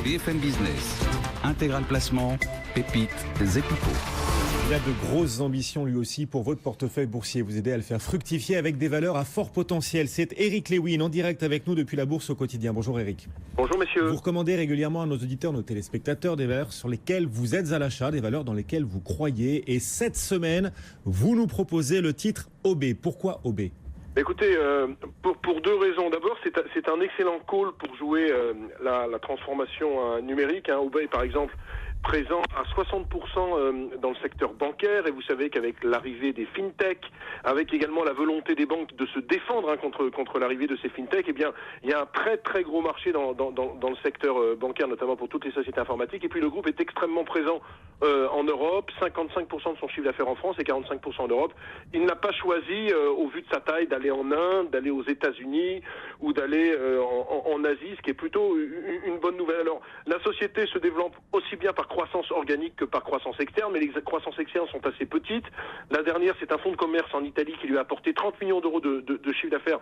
BFM Business. Intégral Placement, pépites et pipeaux. Il a de grosses ambitions lui aussi pour votre portefeuille boursier. Vous aider à le faire fructifier avec des valeurs à fort potentiel. C'est Eric Lewin en direct avec nous depuis la Bourse au quotidien. Bonjour Eric. Bonjour messieurs. Vous recommandez régulièrement à nos auditeurs, nos téléspectateurs des valeurs sur lesquelles vous êtes à l'achat, des valeurs dans lesquelles vous croyez. Et cette semaine, vous nous proposez le titre OB. Pourquoi OB ? Écoutez, pour deux raisons. D'abord, c'est un excellent call pour jouer la transformation numérique. OB, par exemple, présent à 60% dans le secteur bancaire, et vous savez qu'avec l'arrivée des fintech, avec également la volonté des banques de se défendre contre l'arrivée de ces fintech, eh bien il y a un très très gros marché dans le secteur bancaire, notamment pour toutes les sociétés informatiques. Et puis le groupe est extrêmement présent en Europe, 55% de son chiffre d'affaires en France et 45% en Europe. Il n'a pas choisi, au vu de sa taille, d'aller en Inde, d'aller aux États-Unis ou d'aller en Asie, ce qui est plutôt une bonne nouvelle. Alors la société se développe aussi bien par croissance organique que par croissance externe, mais les croissances externes sont assez petites. La dernière, c'est un fonds de commerce en Italie qui lui a apporté 30 millions d'euros de chiffre d'affaires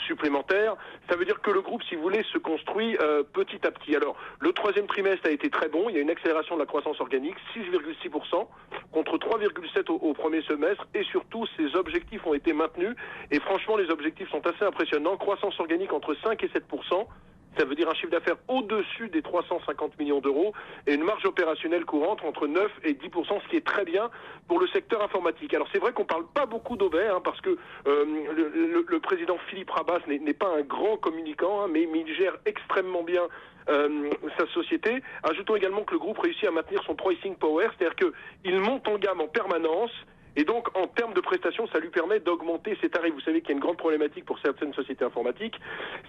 supplémentaire. Ça veut dire que le groupe, si vous voulez, se construit petit à petit. Alors, le troisième trimestre a été très bon. Il y a une accélération de la croissance organique, 6,6% contre 3,7% au premier semestre, et surtout, ses objectifs ont été maintenus. Et franchement, les objectifs sont assez impressionnants. Croissance organique entre 5 et 7%. Ça veut dire un chiffre d'affaires au-dessus des 350 millions d'euros et une marge opérationnelle courante entre 9 et 10%, ce qui est très bien pour le secteur informatique. Alors c'est vrai qu'on parle pas beaucoup d'OB, parce que le président Philippe Rabas n'est pas un grand communicant, mais il gère extrêmement bien sa société. Ajoutons également que le groupe réussit à maintenir son pricing power, c'est-à-dire qu'il monte en gamme en permanence. Et donc, en termes de prestations, ça lui permet d'augmenter ses tarifs. Vous savez qu'il y a une grande problématique pour certaines sociétés informatiques,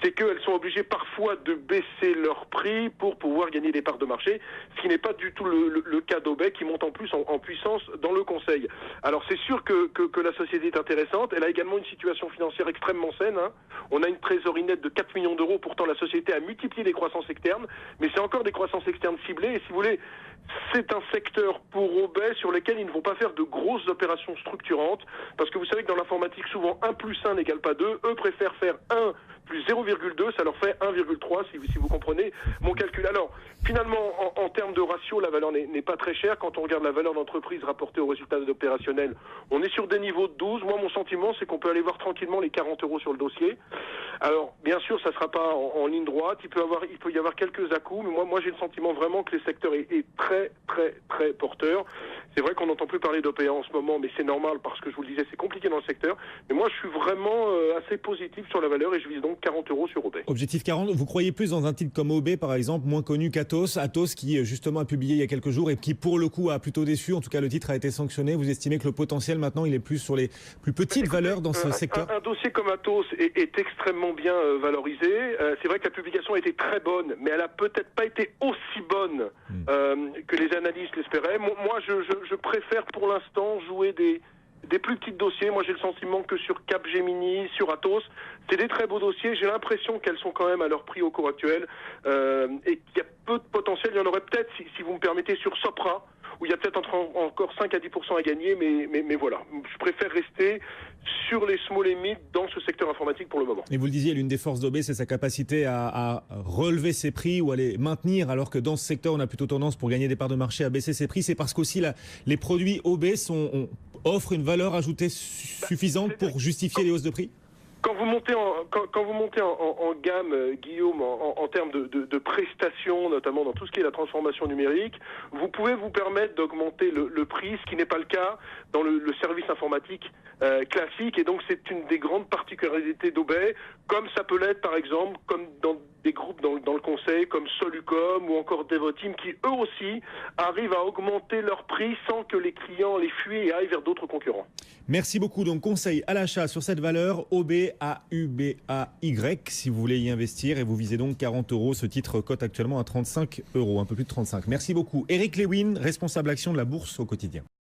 c'est qu'elles sont obligées parfois de baisser leur prix pour pouvoir gagner des parts de marché, ce qui n'est pas du tout le cas d'OB, qui monte en plus en puissance dans le conseil. Alors, c'est sûr que la société est intéressante. Elle a également une situation financière extrêmement saine. On a une trésorerie nette de 4 millions d'euros. Pourtant, la société a multiplié les croissances externes, mais c'est encore des croissances externes ciblées. Et si vous voulez, c'est un secteur pour OB sur lequel ils ne vont pas faire de grosses opérations structurantes, parce que vous savez que dans l'informatique, souvent 1 plus 1 n'égale pas 2. Eux préfèrent faire 1 plus 0,2, ça leur fait 1,3, si vous comprenez mon calcul. Alors, finalement, en termes de ratio, la valeur n'est pas très chère. Quand on regarde la valeur d'entreprise rapportée aux résultats opérationnels, on est sur des niveaux de 12. Moi, mon sentiment, c'est qu'on peut aller voir tranquillement les 40 euros sur le dossier. Alors, bien sûr, ça ne sera pas en ligne droite. Il peut y avoir quelques à-coups, mais moi j'ai le sentiment vraiment que le secteur est très, très, très porteur. C'est vrai qu'on n'entend plus parler d'OPA en ce moment, mais c'est normal parce que je vous le disais, c'est compliqué dans le secteur. Mais moi, je suis vraiment assez positif sur la valeur et je vise donc 40 euros sur OB. Objectif 40, vous croyez plus dans un titre comme OB, par exemple, moins connu qu'Atos. Atos qui, justement, a publié il y a quelques jours et qui, pour le coup, a plutôt déçu. En tout cas, le titre a été sanctionné. Vous estimez que le potentiel, maintenant, il est plus sur les plus petites valeurs dans ce secteur ? Un dossier comme Atos est extrêmement bien valorisé. C'est vrai que la publication a été très bonne, mais elle a peut-être pas été aussi bonne que les analystes l'espéraient. Moi, je préfère pour l'instant jouer des plus petits dossiers. Moi, j'ai le sentiment que sur Capgemini, sur Atos, c'est des très beaux dossiers. J'ai l'impression qu'elles sont quand même à leur prix au cours actuel et qu'il y a peu de potentiel. Il y en aurait peut-être, si vous me permettez, sur Sopra, où il y a peut-être encore 5 à 10% à gagner, mais voilà. Je préfère rester sur les small et mid dans ce secteur informatique pour le moment. Et vous le disiez, l'une des forces d'OB, c'est sa capacité à relever ses prix ou à les maintenir, alors que dans ce secteur, on a plutôt tendance, pour gagner des parts de marché, à baisser ses prix. C'est parce qu'aussi les produits OB offrent une valeur ajoutée suffisante pour justifier les hausses de prix ? Quand vous montez en gamme, Guillaume, en termes de prestations, notamment dans tout ce qui est la transformation numérique, vous pouvez vous permettre d'augmenter le prix, ce qui n'est pas le cas dans le service informatique classique. Et donc, c'est une des grandes particularités d'OB, comme ça peut l'être, par exemple, comme dans des groupes dans le conseil, comme Solucom ou encore Devoteam, qui eux aussi arrivent à augmenter leur prix sans que les clients les fuient et aillent vers d'autres concurrents. Merci beaucoup. Donc, conseil à l'achat sur cette valeur, OBAUBAY, si vous voulez y investir, et vous visez donc 40 euros. Ce titre cote actuellement à 35 euros, un peu plus de 35. Merci beaucoup. Eric Lewin, responsable action de la Bourse au quotidien.